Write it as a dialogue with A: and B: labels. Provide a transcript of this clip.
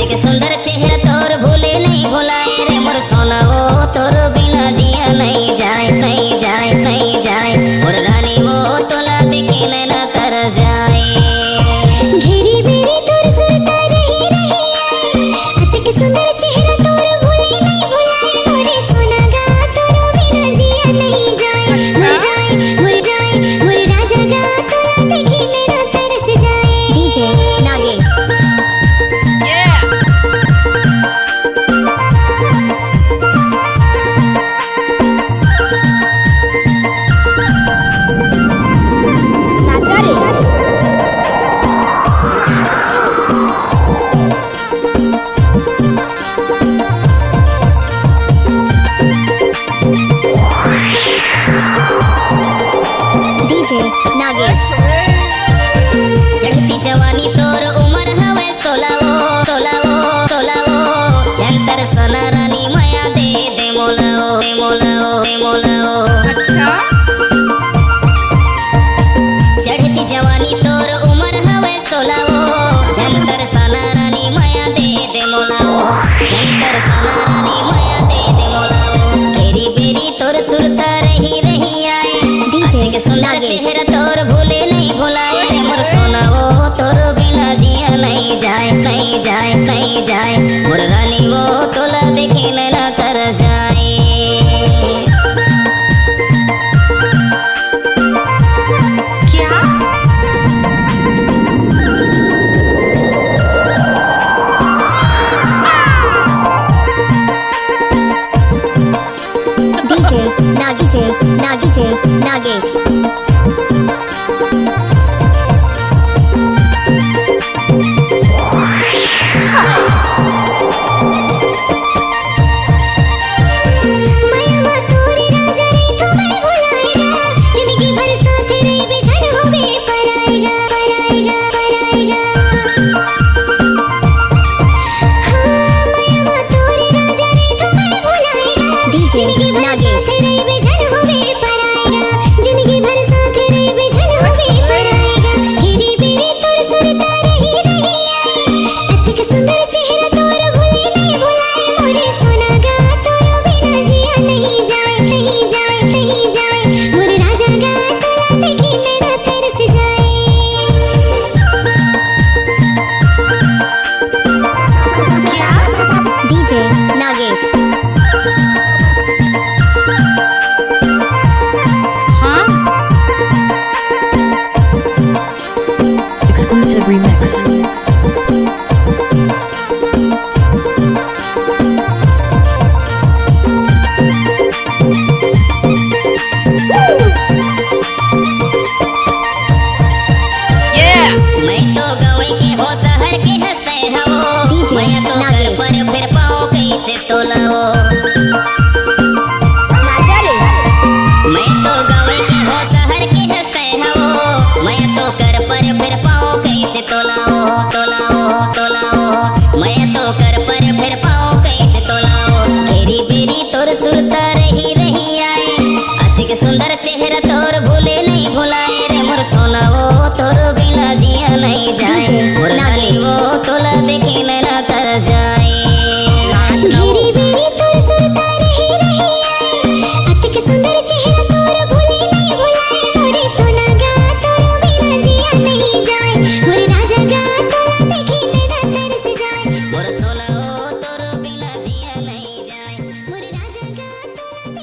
A: के सुंदर चेहरा तोर भूले नहीं भुलाए रे मोर सोना वो तोर बिना जिया नहीं जाए नहीं जाए नहीं जाए मोर रानी वो तोला देखे नैना तर जाए
B: घेरी बेरी तोर सुनता रही रही आए अति के सुंदर चेहरा तोर भूले नहीं भुलाए मोरे सोना गा तोर बिना जिया नहीं जाए मुर राजा गा तोरा देखे नैना तरस जाए डीजे नागेश नागेश
A: चढ़ती जवानी तोर उमर हवे सोलावो सोलावो सोलावो जंतर सना रानी माया दे दे मोलाओ दे मोलाओ दे मोलाओ।
C: अच्छा
A: चढ़ती जवानी तोर उमर हवे सोलावो जंतर सना रानी माया दे दे मोलाओ जंतर सना रानी माया दे दे मोलाओ बेरी बेरी तोर सुरता रही रही आए
B: डीजे
A: के सुंदर
B: नागेश
A: चेहरा तोर भूले नहीं भुलाए रे मोर सोना वो तोर बिना जिया नहीं जाए नहीं जाए नहीं जाए मोर रानी वो तोला देखे नैना तर जाए
C: क्या
B: डीजे नागेश